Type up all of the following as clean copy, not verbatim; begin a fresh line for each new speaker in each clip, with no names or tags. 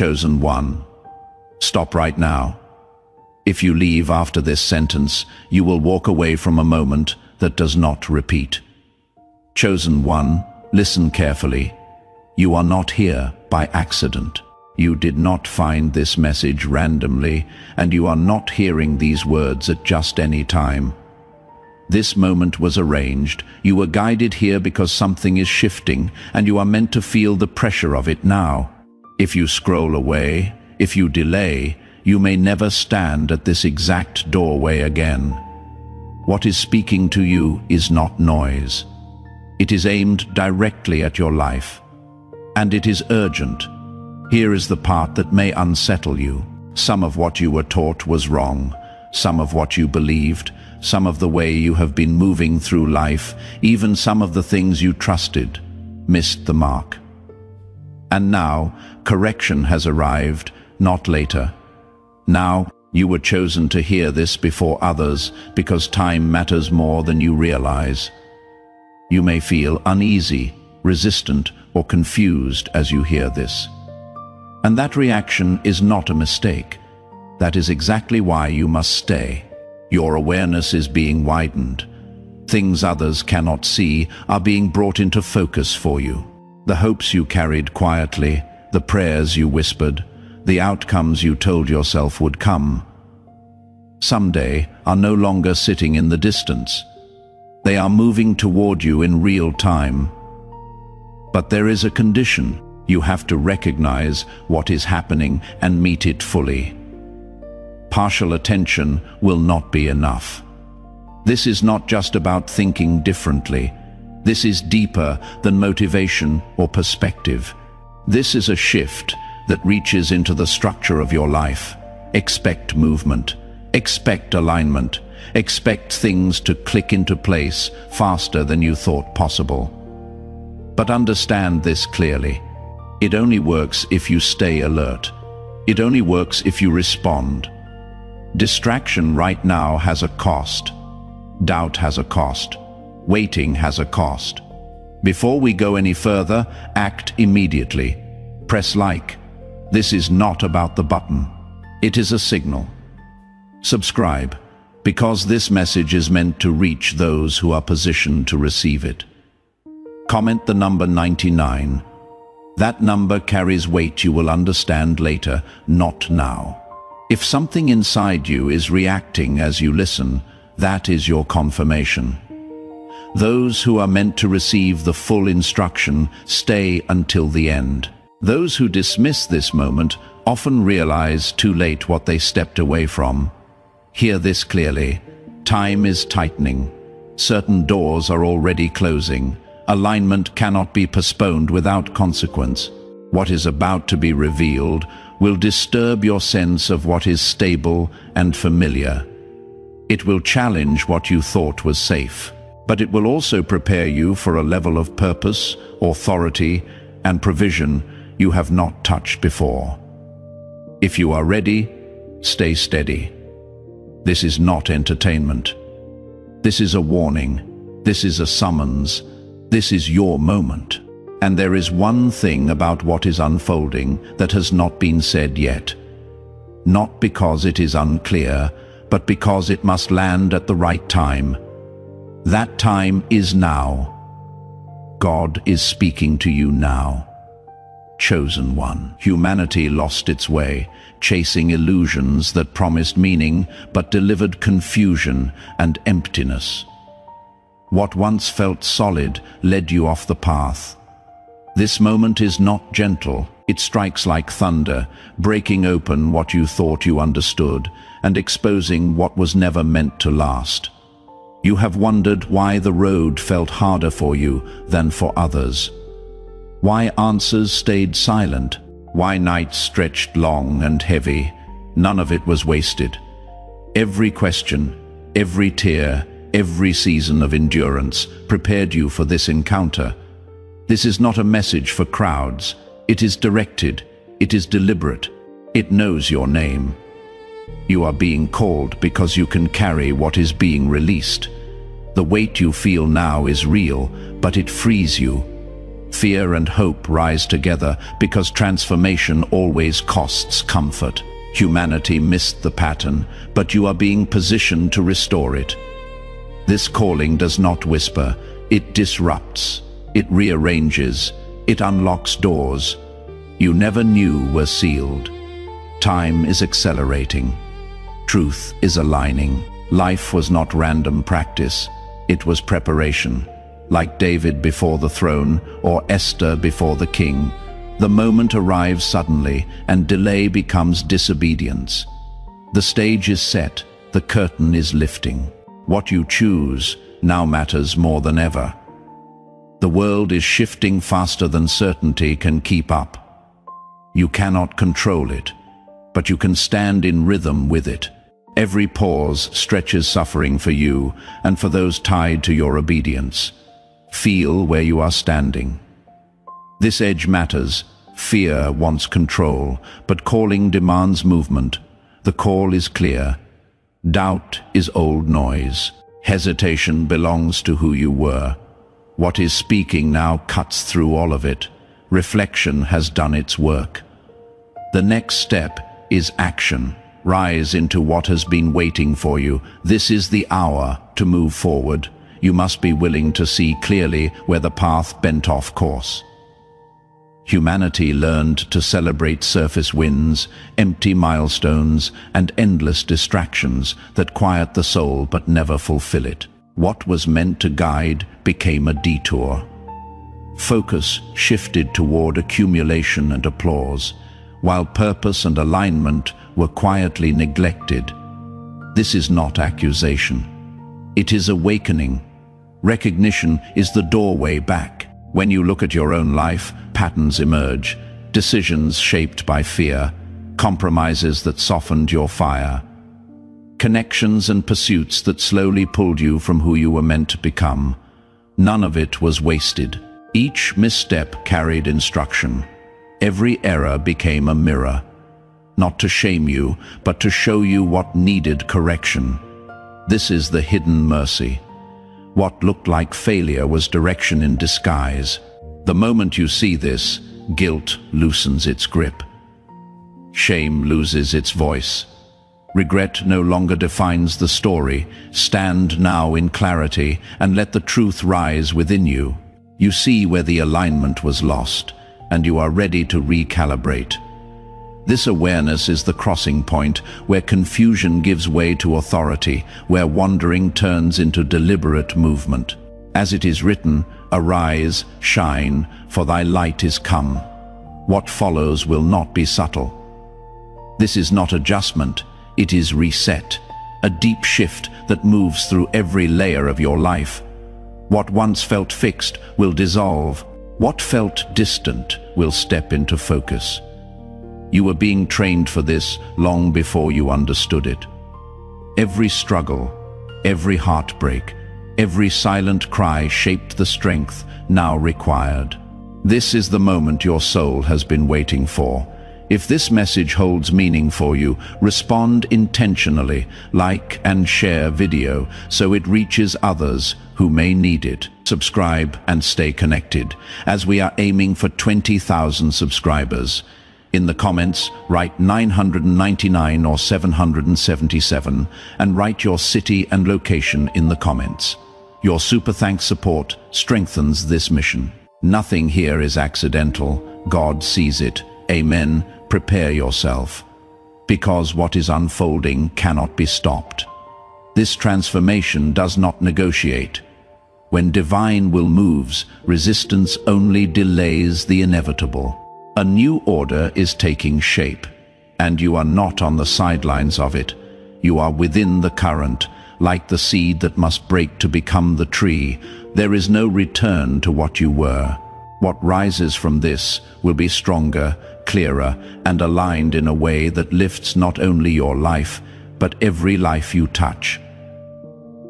Chosen one, stop right now. If you leave after this sentence, you will walk away from a moment that does not repeat. Chosen one, listen carefully. You are not here by accident. You did not find this message randomly, and you are not hearing these words at just any time. This moment was arranged. You were guided here because something is shifting, and you are meant to feel the pressure of it now. If you scroll away, if you delay, you may never stand at this exact doorway again. What is speaking to you is not noise. It is aimed directly at your life, and it is urgent. Here is the part that may unsettle you. Some of what you were taught was wrong. Some of what you believed, some of the way you have been moving through life, even some of the things you trusted, missed the mark. And now, correction has arrived, not later. Now, you were chosen to hear this before others because time matters more than you realize. You may feel uneasy, resistant, or confused as you hear this. And that reaction is not a mistake. That is exactly why you must stay. Your awareness is being widened. Things others cannot see are being brought into focus for you. The hopes you carried quietly, the prayers you whispered, the outcomes you told yourself would come someday are no longer sitting in the distance. They are moving toward you in real time. But there is a condition. You have to recognize what is happening and meet it fully. Partial attention will not be enough. This is not just about thinking differently. This is deeper than motivation or perspective. This is a shift that reaches into the structure of your life. Expect movement. Expect alignment. Expect things to click into place faster than you thought possible. But understand this clearly. It only works if you stay alert. It only works if you respond. Distraction right now has a cost. Doubt has a cost. Waiting has a cost. Before we go any further, act immediately. Press like. This is not about the button. It is a signal. Subscribe, because this message is meant to reach those who are positioned to receive it. Comment the number 99. That number carries weight you will understand later, not now. If something inside you is reacting as you listen, that is your confirmation. Those who are meant to receive the full instruction stay until the end. Those who dismiss this moment often realize too late what they stepped away from. Hear this clearly. Time is tightening. Certain doors are already closing. Alignment cannot be postponed without consequence. What is about to be revealed will disturb your sense of what is stable and familiar. It will challenge what you thought was safe, but it will also prepare you for a level of purpose, authority, and provision you have not touched before. If you are ready, stay steady. This is not entertainment. This is a warning. This is a summons. This is your moment. And there is one thing about what is unfolding that has not been said yet. Not because it is unclear, but because it must land at the right time. That time is now. God is speaking to you now. Chosen one. Humanity lost its way, chasing illusions that promised meaning but delivered confusion and emptiness. What once felt solid led you off the path. This moment is not gentle. It strikes like thunder, breaking open what you thought you understood and exposing what was never meant to last. You have wondered why the road felt harder for you than for others. Why answers stayed silent? Why nights stretched long and heavy? None of it was wasted. Every question, every tear, every season of endurance prepared you for this encounter. This is not a message for crowds. It is directed. It is deliberate. It knows your name. You are being called because you can carry what is being released. The weight you feel now is real, but it frees you. Fear and hope rise together because transformation always costs comfort. Humanity missed the pattern, but you are being positioned to restore it. This calling does not whisper, it disrupts, it rearranges, it unlocks doors you never knew were sealed. Time is accelerating. Truth is aligning. Life was not random practice, it was preparation. Like David before the throne or Esther before the king, the moment arrives suddenly and delay becomes disobedience. The stage is set, the curtain is lifting. What you choose now matters more than ever. The world is shifting faster than certainty can keep up. You cannot control it, but you can stand in rhythm with it. Every pause stretches suffering for you and for those tied to your obedience. Feel where you are standing. This edge matters. Fear wants control, but calling demands movement. The call is clear. Doubt is old noise. Hesitation belongs to who you were. What is speaking now cuts through all of it. Reflection has done its work. The next step is action. Rise into what has been waiting for you. This is the hour to move forward. You must be willing to see clearly where the path bent off course. Humanity learned to celebrate surface wins, empty milestones, and endless distractions that quiet the soul but never fulfill it. What was meant to guide became a detour. Focus shifted toward accumulation and applause, while purpose and alignment were quietly neglected. This is not accusation. It is awakening. Recognition is the doorway back. When you look at your own life, patterns emerge, decisions shaped by fear, compromises that softened your fire, connections and pursuits that slowly pulled you from who you were meant to become. None of it was wasted. Each misstep carried instruction. Every error became a mirror, not to shame you, but to show you what needed correction. This is the hidden mercy. What looked like failure was direction in disguise. The moment you see this, guilt loosens its grip. Shame loses its voice. Regret no longer defines the story. Stand now in clarity and let the truth rise within you. You see where the alignment was lost, and you are ready to recalibrate. This awareness is the crossing point where confusion gives way to authority, where wandering turns into deliberate movement. As it is written, "Arise, shine, for thy light is come." What follows will not be subtle. This is not adjustment, it is reset, a deep shift that moves through every layer of your life. What once felt fixed will dissolve. What felt distant will step into focus. You were being trained for this long before you understood it. Every struggle, every heartbreak, every silent cry shaped the strength now required. This is the moment your soul has been waiting for. If this message holds meaning for you, respond intentionally, like and share video so it reaches others who may need it. Subscribe and stay connected, as we are aiming for 20,000 subscribers. In the comments, write 999 or 777 and write your city and location in the comments. Your super thanks support strengthens this mission. Nothing here is accidental. God sees it. Amen. Prepare yourself, because what is unfolding cannot be stopped. This transformation does not negotiate. When divine will moves, resistance only delays the inevitable. A new order is taking shape, and you are not on the sidelines of it. You are within the current, like the seed that must break to become the tree. There is no return to what you were. What rises from this will be stronger, clearer, and aligned in a way that lifts not only your life, but every life you touch.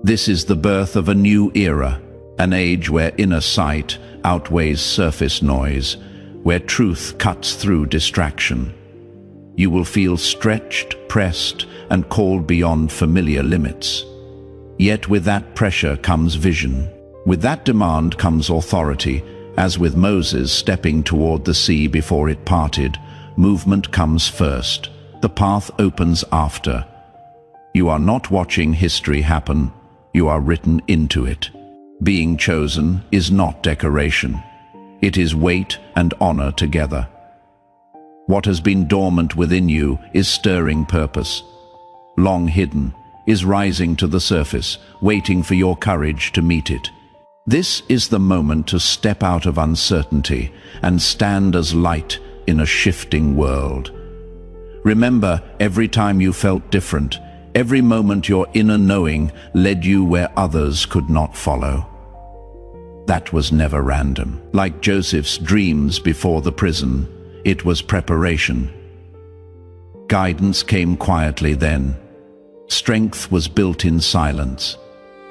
This is the birth of a new era, an age where inner sight outweighs surface noise, where truth cuts through distraction. You will feel stretched, pressed, and called beyond familiar limits. Yet with that pressure comes vision. With that demand comes authority. As with Moses stepping toward the sea before it parted, movement comes first. The path opens after. You are not watching history happen, you are written into it. Being chosen is not decoration. It is weight and honor together. What has been dormant within you is stirring purpose. Long hidden is rising to the surface, waiting for your courage to meet it. This is the moment to step out of uncertainty and stand as light in a shifting world. Remember, every time you felt different, every moment your inner knowing led you where others could not follow. That was never random. Like Joseph's dreams before the prison, it was preparation. Guidance came quietly then. Strength was built in silence.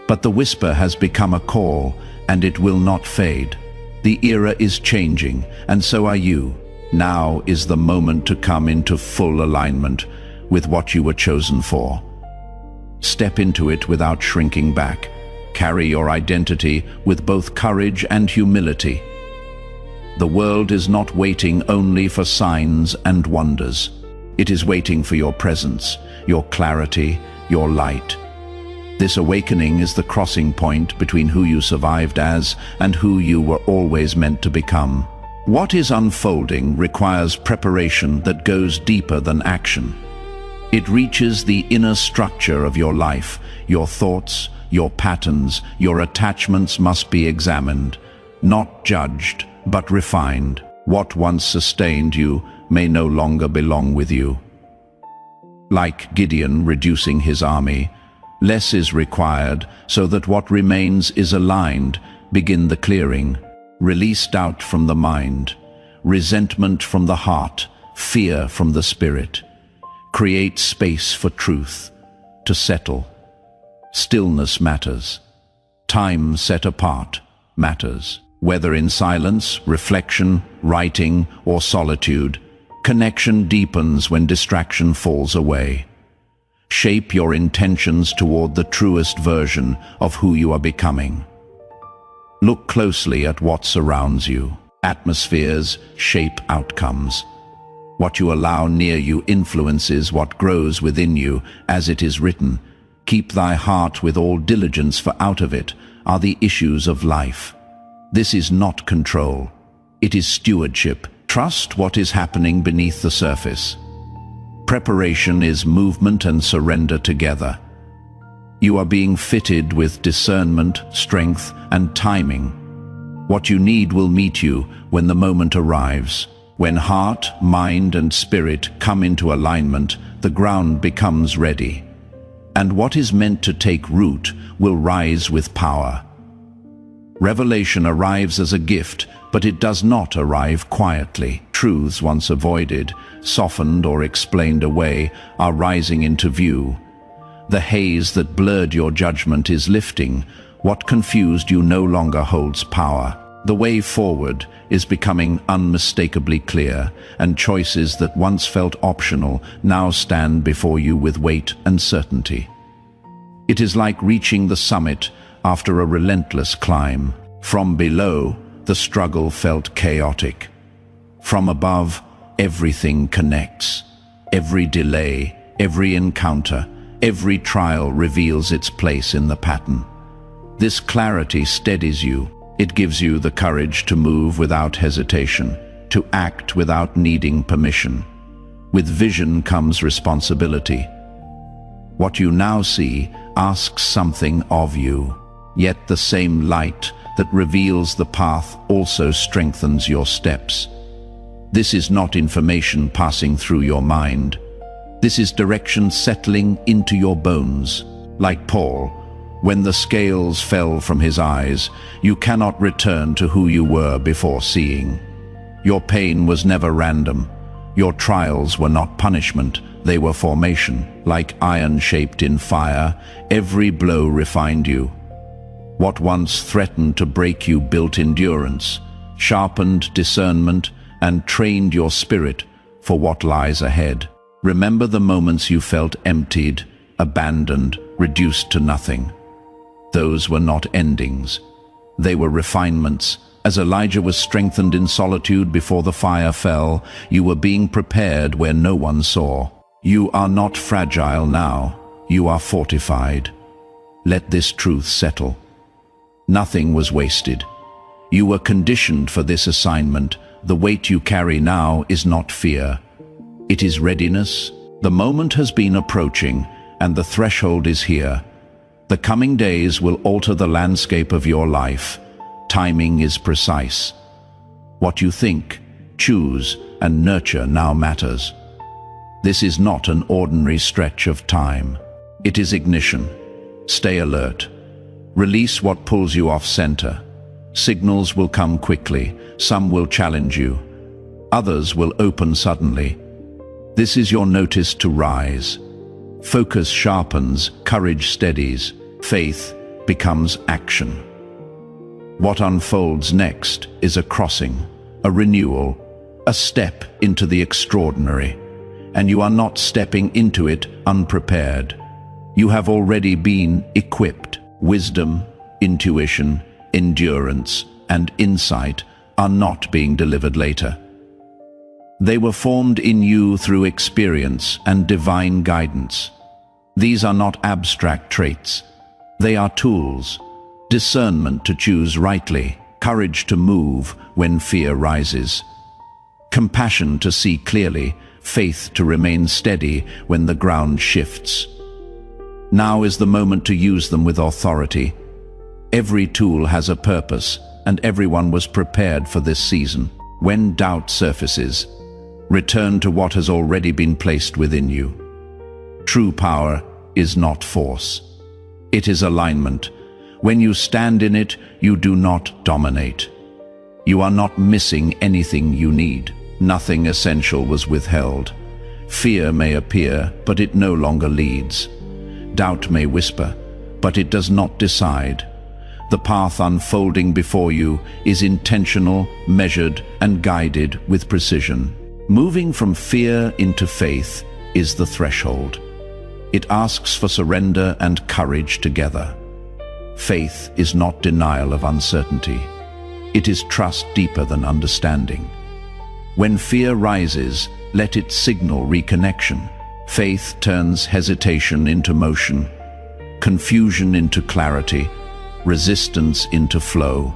But the whisper has become a call, and it will not fade. The era is changing, and so are you. Now is the moment to come into full alignment with what you were chosen for. Step into it without shrinking back. Carry your identity with both courage and humility. The world is not waiting only for signs and wonders. It is waiting for your presence, your clarity, your light. This awakening is the crossing point between who you survived as and who you were always meant to become. What is unfolding requires preparation that goes deeper than action. It reaches the inner structure of your life. Your thoughts, your patterns, your attachments must be examined, not judged, but refined. What once sustained you may no longer belong with you. Like Gideon reducing his army, less is required so that what remains is aligned. Begin the clearing. Release doubt from the mind, resentment from the heart, fear from the spirit. Create space for truth to settle. Stillness matters. Time set apart matters. Whether in silence, reflection, writing, or solitude, connection deepens when distraction falls away. Shape your intentions toward the truest version of who you are becoming. Look closely at what surrounds you. Atmospheres shape outcomes. What you allow near you influences what grows within you, as it is written, "Keep thy heart with all diligence, for out of it are the issues of life." This is not control. It is stewardship. Trust what is happening beneath the surface. Preparation is movement and surrender together. You are being fitted with discernment, strength, and timing. What you need will meet you when the moment arrives. When heart, mind, and spirit come into alignment, the ground becomes ready. And what is meant to take root will rise with power. Revelation arrives as a gift, but it does not arrive quietly. Truths once avoided, softened or explained away, are rising into view. The haze that blurred your judgment is lifting. What confused you no longer holds power. The way forward is becoming unmistakably clear, and choices that once felt optional now stand before you with weight and certainty. It is like reaching the summit after a relentless climb. From below, the struggle felt chaotic. From above, everything connects. Every delay, every encounter, every trial reveals its place in the pattern. This clarity steadies you. It gives you the courage to move without hesitation, to act without needing permission. With vision comes responsibility. What you now see asks something of you, yet the same light that reveals the path also strengthens your steps. This is not information passing through your mind. This is direction settling into your bones. Like Paul, when the scales fell from his eyes, you cannot return to who you were before seeing. Your pain was never random. Your trials were not punishment, they were formation. Like iron shaped in fire, every blow refined you. What once threatened to break you built endurance, sharpened discernment, and trained your spirit for what lies ahead. Remember the moments you felt emptied, abandoned, reduced to nothing. Those were not endings. They were refinements, As Elijah was strengthened in solitude before the fire fell, you were being prepared where no one saw. You are not fragile now, you are fortified. Let this truth settle. Nothing was wasted. You were conditioned for this assignment. The weight you carry now is not fear. It is readiness. The moment has been approaching, and the threshold is here. The coming days will alter the landscape of your life. Timing is precise. What you think, choose, and nurture now matters. This is not an ordinary stretch of time. It is ignition. Stay alert. Release what pulls you off center. Signals will come quickly. Some will challenge you. Others will open suddenly. This is your notice to rise. Focus sharpens, courage steadies, faith becomes action. What unfolds next is a crossing, a renewal, a step into the extraordinary. And you are not stepping into it unprepared. You have already been equipped. Wisdom, intuition, endurance, and insight are not being delivered later. They were formed in you through experience and divine guidance. These are not abstract traits. They are tools. Discernment to choose rightly, courage to move when fear rises, compassion to see clearly, faith to remain steady when the ground shifts. Now is the moment to use them with authority. Every tool has a purpose, and everyone was prepared for this season. When doubt surfaces, return to what has already been placed within you. True power is not force. It is alignment. When you stand in it, you do not dominate. You are not missing anything you need. Nothing essential was withheld. Fear may appear, but it no longer leads. Doubt may whisper, but it does not decide. The path unfolding before you is intentional, measured, and guided with precision. Moving from fear into faith is the threshold. It asks for surrender and courage together. Faith is not denial of uncertainty. It is trust deeper than understanding. When fear rises, let it signal reconnection. Faith turns hesitation into motion, confusion into clarity, resistance into flow.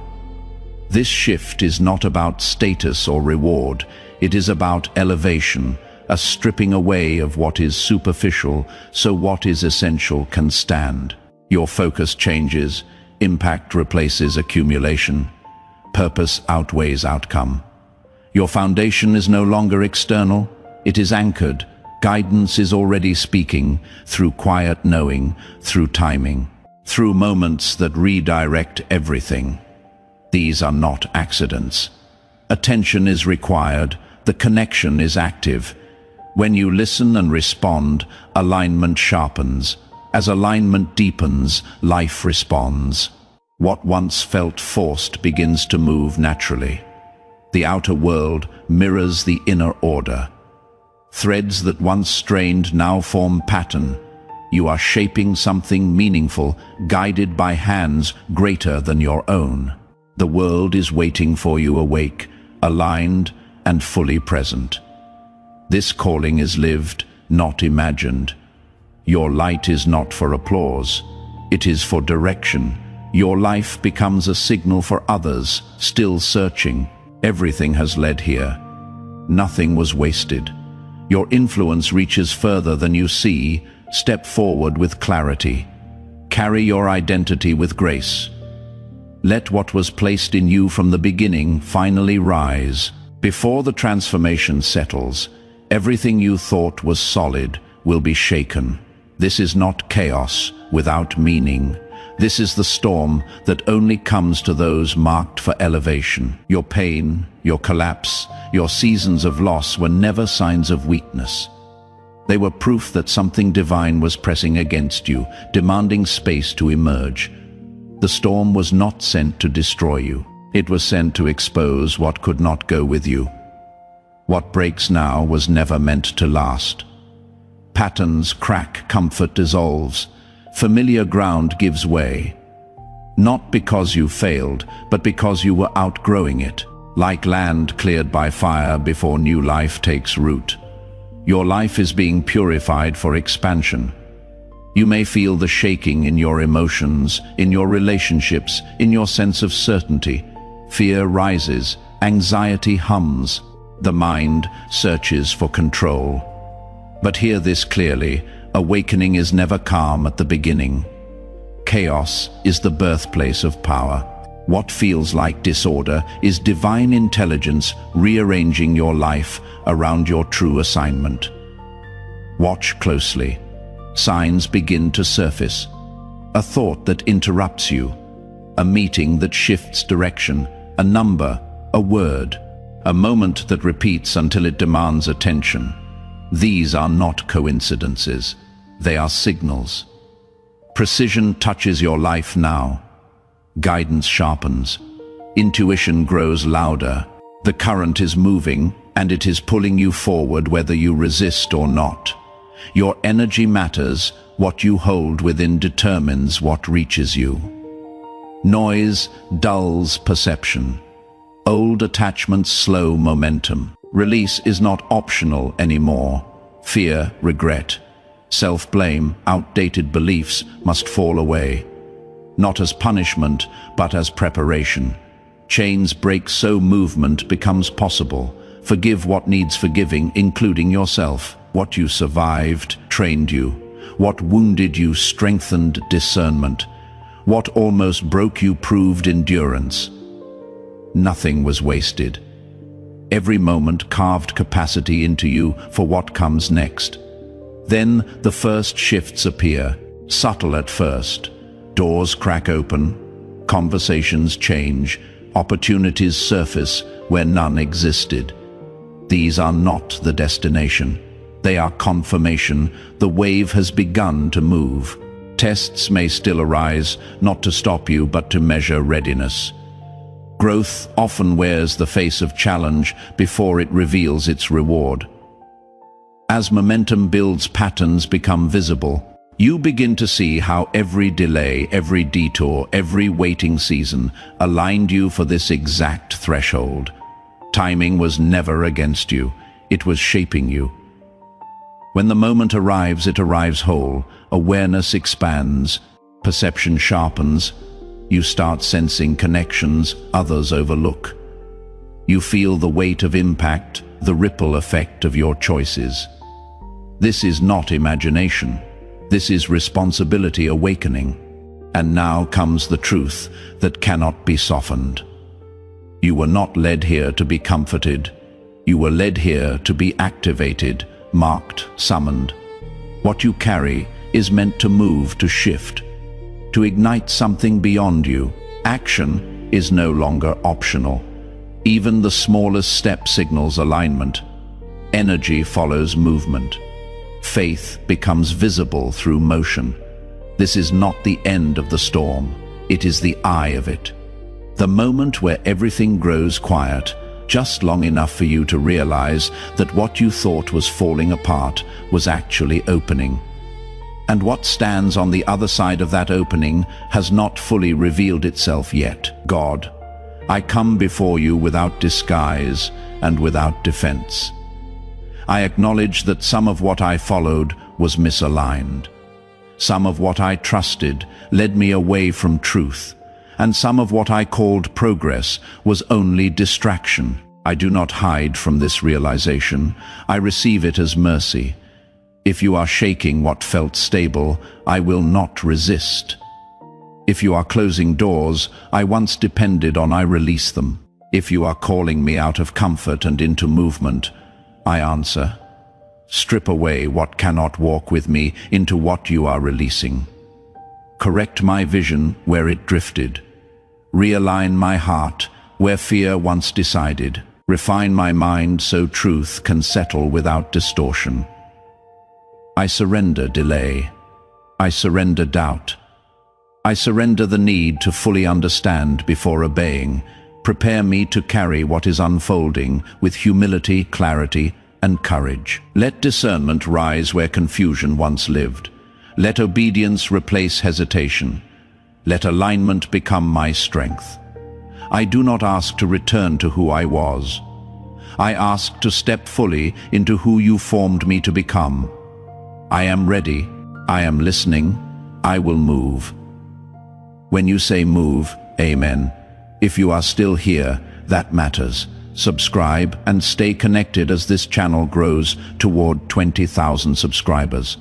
This shift is not about status or reward. It is about elevation, a stripping away of what is superficial so what is essential can stand. Your focus changes, impact replaces accumulation, purpose outweighs outcome. Your foundation is no longer external, it is anchored. Guidance is already speaking, through quiet knowing, through timing, through moments that redirect everything. These are not accidents. Attention is required, the connection is active. When you listen and respond, alignment sharpens. As alignment deepens, life responds. What once felt forced begins to move naturally. The outer world mirrors the inner order. Threads that once strained now form pattern. You are shaping something meaningful, guided by hands greater than your own. The world is waiting for you awake, aligned, and fully present. This calling is lived, not imagined. Your light is not for applause. It is for direction. Your life becomes a signal for others, still searching. Everything has led here. Nothing was wasted. Your influence reaches further than you see. Step forward with clarity. Carry your identity with grace. Let what was placed in you from the beginning finally rise. Before the transformation settles, everything you thought was solid will be shaken. This is not chaos without meaning. This is the storm that only comes to those marked for elevation. Your pain, your collapse, your seasons of loss were never signs of weakness. They were proof that something divine was pressing against you, demanding space to emerge. The storm was not sent to destroy you. It was sent to expose what could not go with you. What breaks now was never meant to last. Patterns crack, comfort dissolves. Familiar ground gives way. Not because you failed, but because you were outgrowing it. Like land cleared by fire before new life takes root. Your life is being purified for expansion. You may feel the shaking in your emotions, in your relationships, in your sense of certainty. Fear rises, anxiety hums. The mind searches for control. But hear this clearly, awakening is never calm at the beginning. Chaos is the birthplace of power. What feels like disorder is divine intelligence rearranging your life around your true assignment. Watch closely. Signs begin to surface. A thought that interrupts you. A meeting that shifts direction. A number, a word. A moment that repeats until it demands attention. These are not coincidences. They are signals. Precision touches your life now. Guidance sharpens. Intuition grows louder. The current is moving, and it is pulling you forward whether you resist or not. Your energy matters. What you hold within determines what reaches you. Noise dulls perception. Old attachments slow momentum. Release is not optional anymore. Fear, regret, self-blame, outdated beliefs must fall away. Not as punishment, but as preparation. Chains break so movement becomes possible. Forgive what needs forgiving, including yourself. What you survived trained you. What wounded you strengthened discernment. What almost broke you proved endurance. Nothing was wasted. Every moment carved capacity into you for what comes next. Then the first shifts appear, subtle at first. Doors crack open, conversations change, opportunities surface where none existed. These are not the destination. They are confirmation. The wave has begun to move. Tests may still arise, not to stop you, but to measure readiness. Growth often wears the face of challenge before it reveals its reward. As momentum builds, patterns become visible. You begin to see how every delay, every detour, every waiting season aligned you for this exact threshold. Timing was never against you. It was shaping you. When the moment arrives, it arrives whole. Awareness expands. Perception sharpens. You start sensing connections others overlook. You feel the weight of impact, the ripple effect of your choices. This is not imagination. This is responsibility awakening. And now comes the truth that cannot be softened. You were not led here to be comforted. You were led here to be activated, marked, summoned. What you carry is meant to move, to shift, to ignite something beyond you. Action is no longer optional. Even the smallest step signals alignment. Energy follows movement. Faith becomes visible through motion. This is not the end of the storm. It is the eye of it. The moment where everything grows quiet, just long enough for you to realize that what you thought was falling apart was actually opening. And what stands on the other side of that opening has not fully revealed itself yet. God, I come before you without disguise and without defense. I acknowledge that some of what I followed was misaligned. Some of what I trusted led me away from truth, and some of what I called progress was only distraction. I do not hide from this realization. I receive it as mercy. If you are shaking what felt stable, I will not resist. If you are closing doors I once depended on, I release them. If you are calling me out of comfort and into movement, I answer. Strip away what cannot walk with me into what you are releasing. Correct my vision where it drifted. Realign my heart where fear once decided. Refine my mind so truth can settle without distortion. I surrender delay. I surrender doubt. I surrender the need to fully understand before obeying. Prepare me to carry what is unfolding with humility, clarity, and courage. Let discernment rise where confusion once lived. Let obedience replace hesitation. Let alignment become my strength. I do not ask to return to who I was. I ask to step fully into who you formed me to become. I am ready. I am listening. I will move. When you say move, amen. If you are still here, that matters. Subscribe and stay connected as this channel grows toward 20,000 subscribers.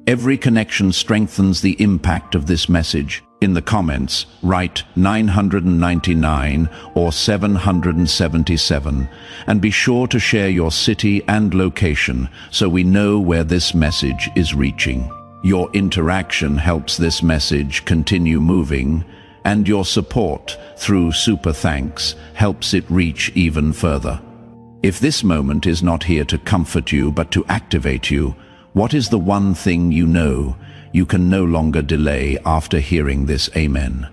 Every connection strengthens the impact of this message. In the comments, write 999 or 777, and be sure to share your city and location so we know where this message is reaching. Your interaction helps this message continue moving, and your support through super thanks helps it reach even further. If this moment is not here to comfort you but to activate you, what is the one thing you know you can no longer delay after hearing this amen?